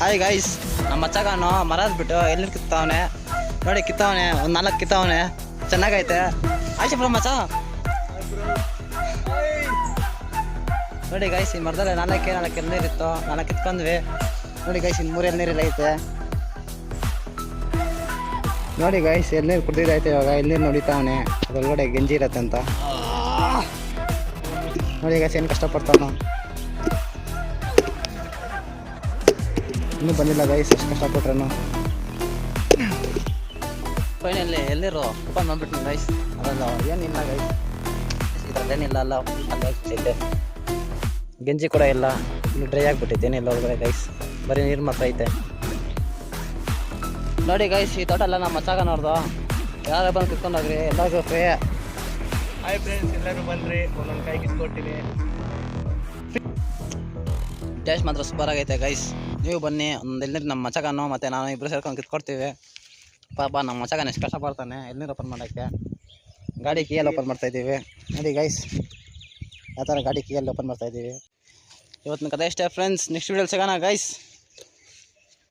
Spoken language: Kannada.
ಹಾಯ್ ಗೈಸ್, ನಮ್ಮ ಮಚ್ಚಗಾನು ಮರ ಬಿಟ್ಟು ಎಲ್ಲಿ ಕಿತ್ತವನೆ ನೋಡಿ, ಕಿತ್ತವನೆ ಒಂದು 4 ಕಿತ್ತವನೆ. ಚೆನ್ನಾಗೈತೆ. ಆಯ್ತು ಬ್ರೋ ಮಚ್ಚ. ನೋಡಿ ಗೈಸ್, ಈ ಮರದಲ್ಲಿ 4 ಎಳ್ನೀರಿತ್ತು, 4 ಕಿತ್ಕೊಂಡ್ವಿ. ನೋಡಿ ಗೈಸ್, ಇನ್ನು 3 ಎಳ್ನೀರಿಲ್ಲ ಐತೆ. ನೋಡಿ ಗೈಸ್, ಎಳ್ನೀರು ಕುಡ್ದಿದ್ದೈತೆ. ಇವಾಗ ಎಳ್ನೀರು ನೋಡಿತಾವನೆ, ಅದರೊಳಗಡೆ ಗೆಂಜಿ ಇರತ್ತೆ ಅಂತ. ನೋಡಿ ಗೈಸ್, ಏನು ಕಷ್ಟಪಡ್ತಾವನು. ಇನ್ನೂ ಬಂದಿಲ್ಲ ಗೈಸ್, ಎಷ್ಟು ಕಷ್ಟಪಟ್ರೇನು. ಫೈನಲ್ಲಿ ಎಲ್ಲಿರೋ ಓಪನ್ ಮಾಡ್ಬಿಟ್ಟು ಗೈಸ್. ಅದಲ್ಲ ಏನಿಲ್ಲ ಗೈಸ್, ಇದರಲ್ಲೇನಿಲ್ಲ. ಅಲ್ಲ ಅಲ್ಲೇ ಗೆಂಜಿ ಕೂಡ ಇಲ್ಲ, ಇನ್ನು ಡ್ರೈ ಆಗಿಬಿಟ್ಟಿತ್ತು. ಏನಿಲ್ಲ ಒಳಗಡೆ ಗೈಸ್, ಬರೀ ನೀರು ಮಾತ್ರ ಐತೆ. ನೋಡಿ ಗೈಸ್, ಈ ತೋಟ ಎಲ್ಲ ನಮ್ಮ ಮಚ್ಚಾಗನವ್ರದ್ದು. ಯಾರು ಬಂದು ಕಿತ್ಕೊಂಡೋಗ್ರಿ, ಎಲ್ಲರಿಗೂ ಫ್ರೀ. ಹಾಯ್ ಫ್ರೆಂಡ್ಸ್, ಎಲ್ಲರೂ ಬಂದ್ರಿ, ಒಂದೊಂದು ಕಾಯಿ ಕಿತ್ಕೊಟ್ಟಿನಿ. ಟೇಸ್ಟ್ ಮಾತ್ರ ಸೂಪರ್ ಆಗೈತೆ ಗೈಸ್. ನೀವು ಬನ್ನಿ, ಒಂದು ಎಳ್ನೀರು ನಮ್ಮ ಮಚ್ಚಗಾನು ಮತ್ತು ನಾನು ಇಬ್ಬರು ಸೇರ್ಕೊಂಡು ಕಿತ್ಕೊಡ್ತೀವಿ. ಪಾಪ ನಮ್ಮ ಮಚ್ಚಗಾನು ಎಷ್ಟು ಕಷ್ಟಪಡ್ತಾನೆ ಎಳ್ನೀರು ಓಪನ್ ಮಾಡೋಕ್ಕೆ. ಗಾಡಿ ಕೀಯಲ್ಲಿ ಓಪನ್ ಮಾಡ್ತಾಯಿದ್ದೀವಿ. ನೋಡಿ ಗೈಸ್, ಯಾವ ಥರ ಗಾಡಿ ಕೀಯಲ್ಲಿ ಓಪನ್ ಮಾಡ್ತಾಯಿದ್ದೀವಿ. ಇವತ್ತಿನ ಕಥೆ ಇಷ್ಟೇ ಫ್ರೆಂಡ್ಸ್. ನೆಕ್ಸ್ಟ್ ವೀಡಿಯೋಲಿ ಸಿಗೋಣ ಗೈಸ್.